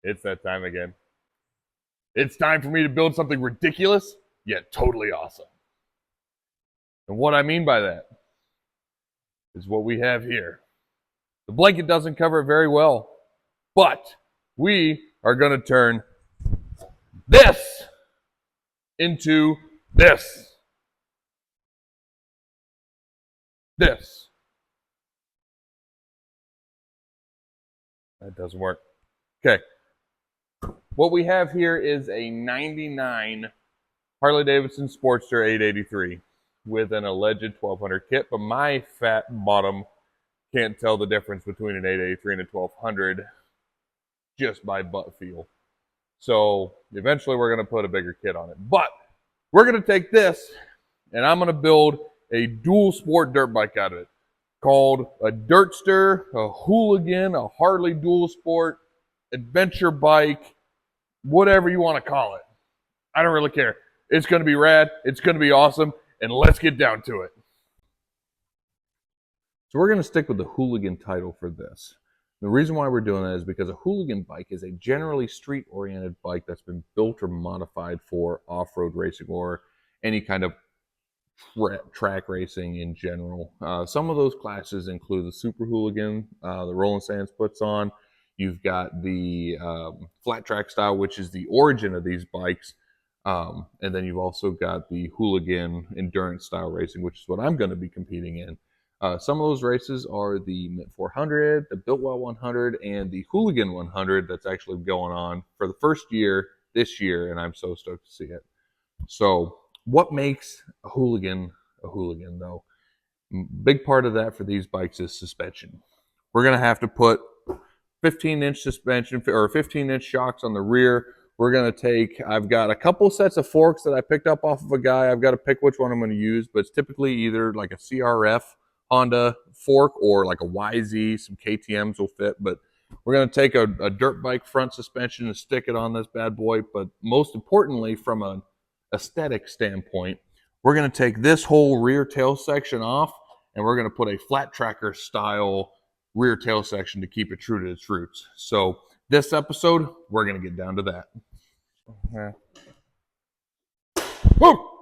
It's that time again. It's time for me to build something ridiculous, yet totally awesome. And what I mean by that is what we have here. The blanket doesn't cover it very well, but we are going to turn this into this. This. That doesn't work. Okay. What we have here is a 99 Harley Davidson Sportster 883 with an alleged 1200 kit, but my fat bottom can't tell the difference between an 883 and a 1200 just by butt feel. So eventually we're going to put a bigger kit on it. But we're going to take this and I'm going to build a dual sport dirt bike out of it called a Dirtster, a Hooligan, a Harley dual sport, adventure bike, whatever you want to call it. I don't really care. It's going to be rad. It's going to be awesome. And let's get down to it. So we're going to stick with the Hooligan title for this. The reason why we're doing that is because a Hooligan bike is a generally street-oriented bike that's been built or modified for off-road racing or any kind of track racing in general. Some of those classes include the Super Hooligan, the Rolling Sands puts on. You've got the flat track style, which is the origin of these bikes. And then you've also got the Hooligan endurance style racing, which is what I'm going to be competing in. Some of those races are the Mint 400, the Biltwell 100, and the Hooligan 100 that's actually going on for the first year this year, and I'm so stoked to see it. So what makes a Hooligan, though? Big part of that for these bikes is suspension. We're going to have to put 15-inch suspension or 15-inch shocks on the rear. We're going to take, I've got a couple sets of forks that I picked up off of a guy. I've got to pick which one I'm going to use, but it's typically either like a CRF Honda fork or like a YZ. Some KTMs will fit, but we're going to take a dirt bike front suspension and stick it on this bad boy. But most importantly, from an aesthetic standpoint, we're going to take this whole rear tail section off and we're going to put a flat tracker style rear tail section to keep it true to its roots. So this episode, we're going to get down to that. Whoa!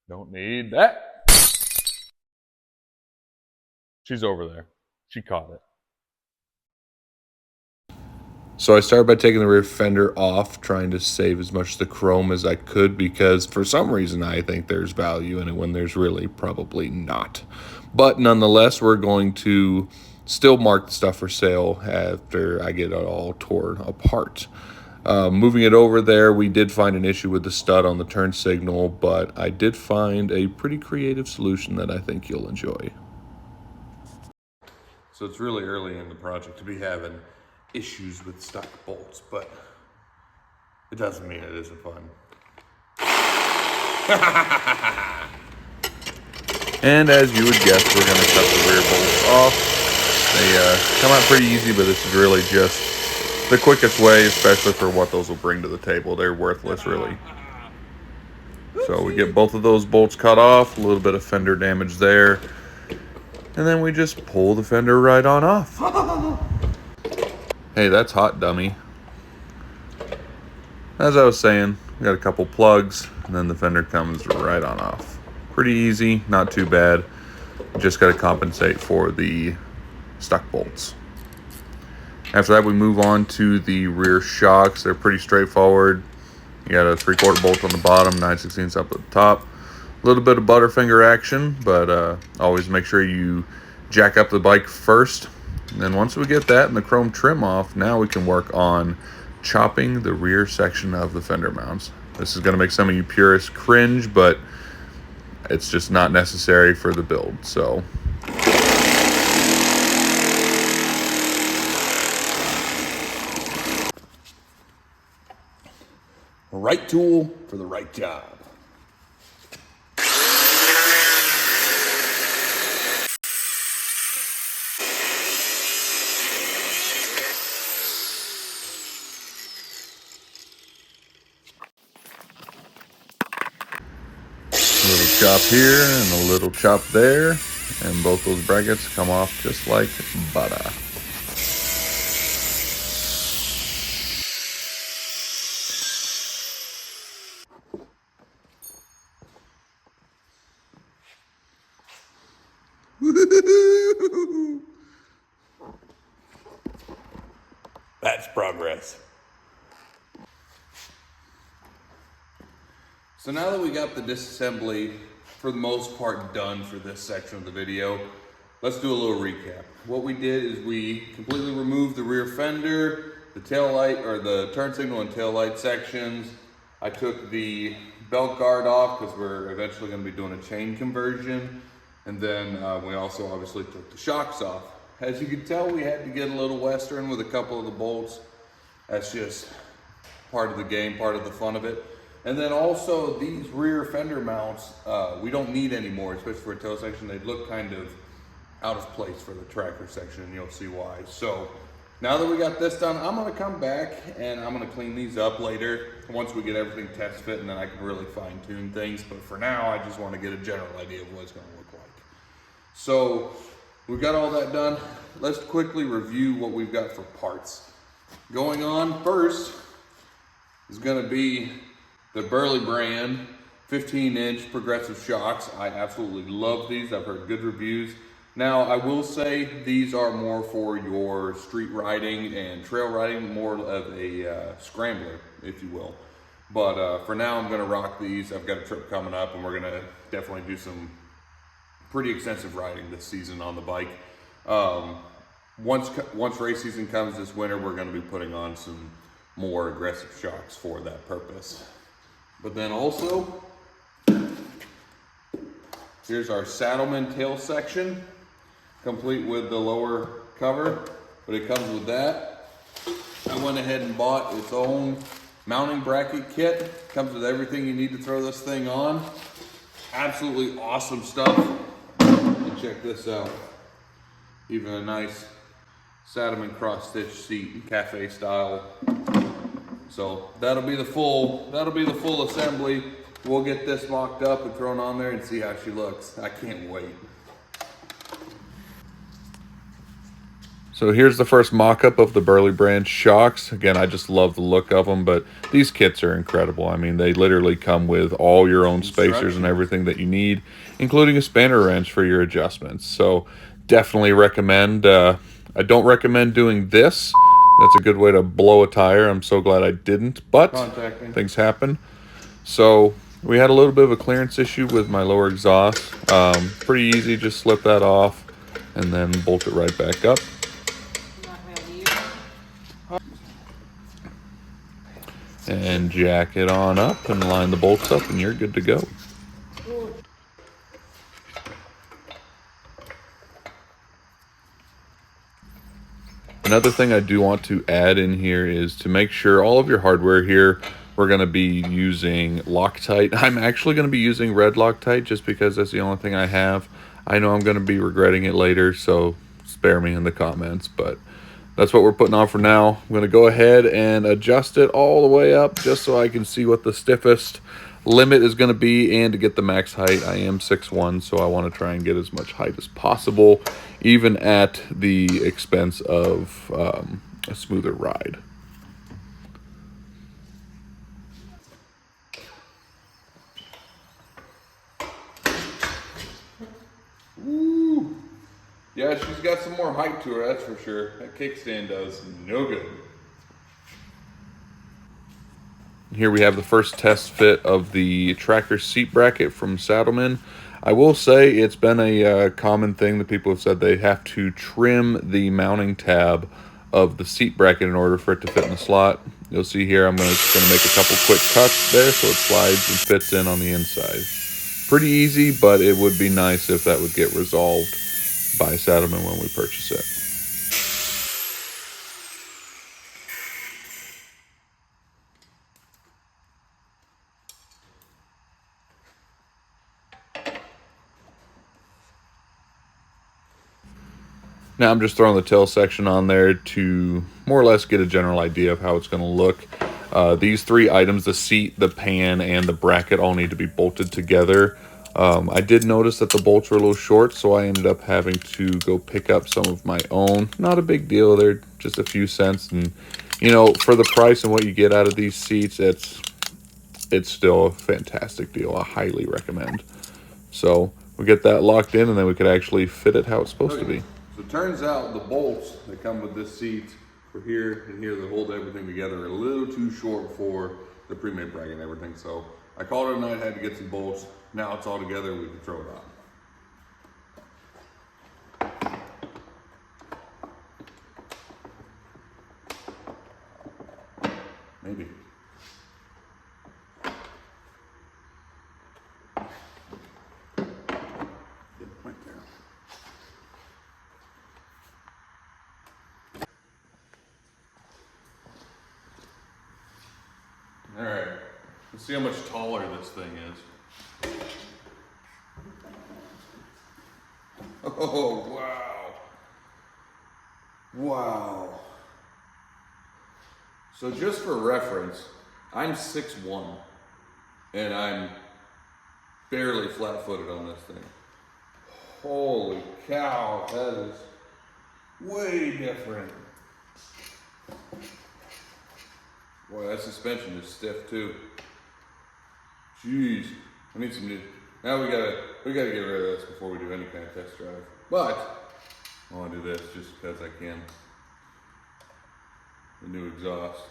Don't need that. She's over there. She caught it. So I started by taking the rear fender off, trying to save as much of the chrome as I could because for some reason I think there's value in it when there's really probably not. But nonetheless, we're going to still mark the stuff for sale after I get it all torn apart. Moving it over there, we did find an issue with the stud on the turn signal, but I did find a pretty creative solution that I think you'll enjoy. So it's really early in the project to be having issues with stock bolts, but it doesn't mean it isn't fun. And as you would guess, we're going to cut the rear bolts off. They come out pretty easy, but this is really just the quickest way, especially for what those will bring to the table. They're worthless, really. So we get both of those bolts cut off, a little bit of fender damage there, and then we just pull the fender right on off. Hey, that's hot, dummy. As I was saying, we got a couple plugs, and then the fender comes right on off. Pretty easy, not too bad. Just got to compensate for the stuck bolts. After that, we move on to the rear shocks. They're pretty straightforward. You got a 3/4 bolt on the bottom, 9/16 up at the top. A little bit of butterfinger action, but always make sure you jack up the bike first. And then once we get that and the chrome trim off, now we can work on chopping the rear section of the fender mounts. This is going to make some of you purists cringe, but it's just not necessary for the build. So right tool for the right job. little chop here and a little chop there, and both those brackets come off just like butter. That's progress. So now that we got the disassembly for the most part done for this section of the video, let's do a little recap. What we did is we completely removed the rear fender, the tail light, or the turn signal and tail light sections. I took the belt guard off because we're eventually going to be doing a chain conversion. And then we also obviously took the shocks off. As you can tell, we had to get a little Western with a couple of the bolts. That's just part of the game, part of the fun of it. And then also these rear fender mounts, we don't need anymore, especially for a tow section. They look kind of out of place for the tracker section, and you'll see why. So now that we got this done, I'm gonna come back and I'm gonna clean these up later once we get everything test fit, and then I can really fine tune things. But for now, I just wanna get a general idea of what it's gonna look like. So we've got all that done. Let's quickly review what we've got for parts. Going on first is gonna be the Burley brand 15-inch progressive shocks. I absolutely love these. I've heard good reviews. Now, I will say these are more for your street riding and trail riding, more of a scrambler, if you will. But for now, I'm gonna rock these. I've got a trip coming up, and we're gonna definitely do some pretty extensive riding this season on the bike. Once race season comes this winter, we're gonna be putting on some more aggressive shocks for that purpose. But then also, here's our Saddleman tail section, complete with the lower cover, but it comes with that. I went ahead and bought its own mounting bracket kit. Comes with everything you need to throw this thing on. Absolutely awesome stuff. And check this out. Even a nice Saddleman cross stitch seat, cafe style. So that'll be the full assembly. We'll get this mocked up and thrown on there and see how she looks. I can't wait. So here's the first mock-up of the Burley brand shocks. Again, I just love the look of them, but these kits are incredible. I mean, they literally come with all your own spacers and everything that you need, including a spanner wrench for your adjustments. So definitely recommend. I don't recommend doing this. That's a good way to blow a tire. I'm so glad I didn't, but things happen. So we had a little bit of a clearance issue with my lower exhaust. Pretty easy, just slip that off and then bolt it right back up. And jack it on up and line the bolts up and you're good to go. Another thing I do want to add in here is to make sure all of your hardware here, we're going to be using Loctite. I'm actually going to be using red Loctite just because that's the only thing I have. I know I'm going to be regretting it later, so spare me in the comments, but that's what we're putting on for now. I'm going to go ahead and adjust it all the way up just so I can see what the stiffest limit is going to be, and to get the max height. I am 6'1", so I want to try and get as much height as possible, even at the expense of a smoother ride. Woo! Yeah, she's got some more height to her, that's for sure. That kickstand does no good. Here we have the first test fit of the tracker seat bracket from Saddleman. I will say it's been a common thing that people have said they have to trim the mounting tab of the seat bracket in order for it to fit in the slot. You'll see here I'm just going to make a couple quick cuts there so it slides and fits in on the inside. Pretty easy, but it would be nice if that would get resolved by Saddleman when we purchase it. Now I'm just throwing the tail section on there to more or less get a general idea of how it's going to look. These three items, the seat, the pan, and the bracket, all need to be bolted together I did notice that the bolts were a little short, so I ended up having to go pick up some of my own. Not a big deal, they're just a few cents, and you know, for the price and what you get out of these seats, it's still a fantastic deal. I highly recommend. So we get that locked in, and then we could actually fit it how it's supposed to be. So it turns out the bolts that come with this seat for here and here that hold everything together are a little too short for the pre-made bracket and everything. So I called it a night, had to get some bolts. Now it's all together, we can throw it on. Maybe. All right, let's see how much taller this thing is. Oh, wow. Wow. So just for reference, I'm 6'1", and I'm barely flat-footed on this thing. Holy cow, that is way different. Boy, that suspension is stiff too. Jeez, I need some new. Now we gotta get rid of this before we do any kind of test drive. But I want to do this just because I can. The new exhaust.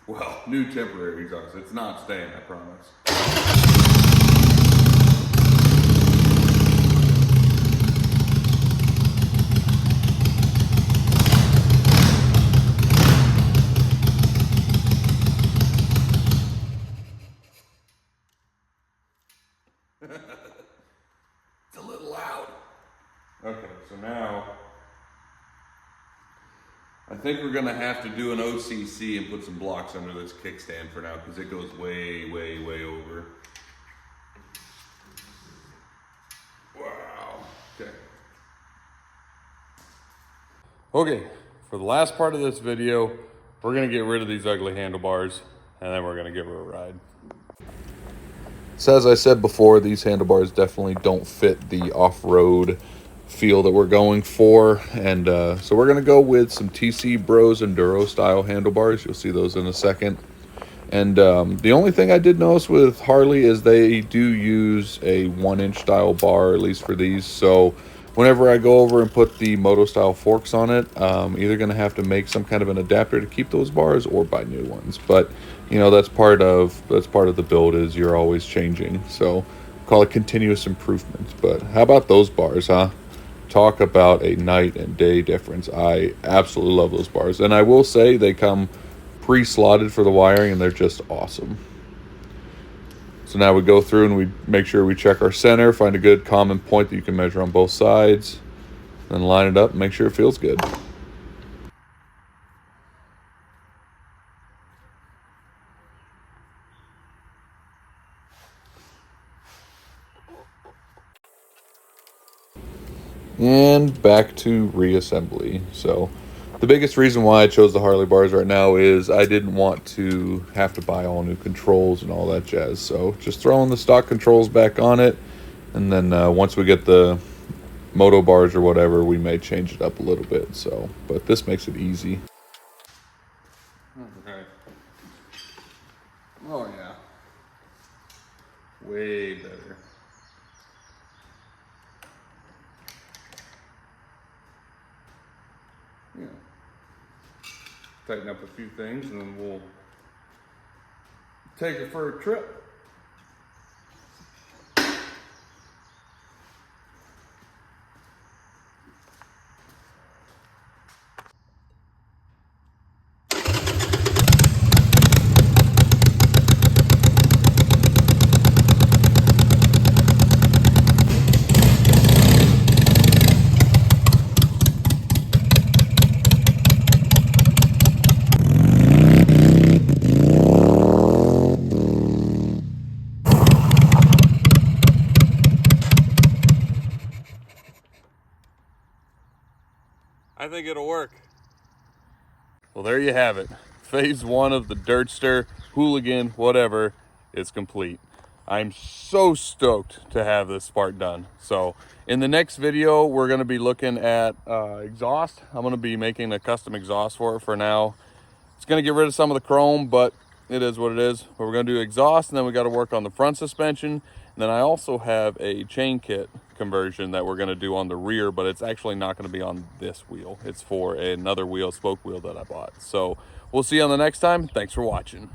Well, new temporary exhaust. It's not staying, I promise. It's a little loud. Okay, so now I think we're gonna have to do an OCC and put some blocks under this kickstand for now because it goes way, way, way over. Wow. Okay. Okay, for the last part of this video, we're gonna get rid of these ugly handlebars and then we're gonna give her a ride. So as I said before, these handlebars definitely don't fit the off-road feel that we're going for, and so we're going to go with some TC Bros Enduro style handlebars. You'll see those in a second. And the only thing I did notice with Harley is they do use a 1-inch style bar, at least for these. So whenever I go over and put the moto style forks on it, either going to have to make some kind of an adapter to keep those bars or buy new ones. But you know, that's part of the build, is you're always changing. So call it continuous improvement. But how about those bars, huh? Talk about a night and day difference. I absolutely love those bars, and I will say they come pre-slotted for the wiring, and they're just awesome. So now we go through and we make sure we check our center, find a good common point that you can measure on both sides, then line it up and make sure it feels good. And back to reassembly. So the biggest reason why I chose the Harley bars right now is I didn't want to have to buy all new controls and all that jazz. So just throwing the stock controls back on it, and then once we get the moto bars or whatever, we may change it up a little bit. So, but this makes it easy. Okay. Oh yeah. Way better. Yeah. Tighten up a few things and then we'll take it for a trip. I think it'll work. Well, there you have it. Phase 1 of the Dirtster, Hooligan, whatever, is complete. I'm so stoked to have this part done. So in the next video, we're going to be looking at exhaust. I'm going to be making a custom exhaust for it. For now, it's going to get rid of some of the chrome, but it is what it is. But we're going to do exhaust, and then we got to work on the front suspension. And then I also have a chain kit conversion that we're going to do on the rear, but it's actually not going to be on this wheel. It's for another wheel, spoke wheel that I bought. So we'll see you on the next time. Thanks for watching.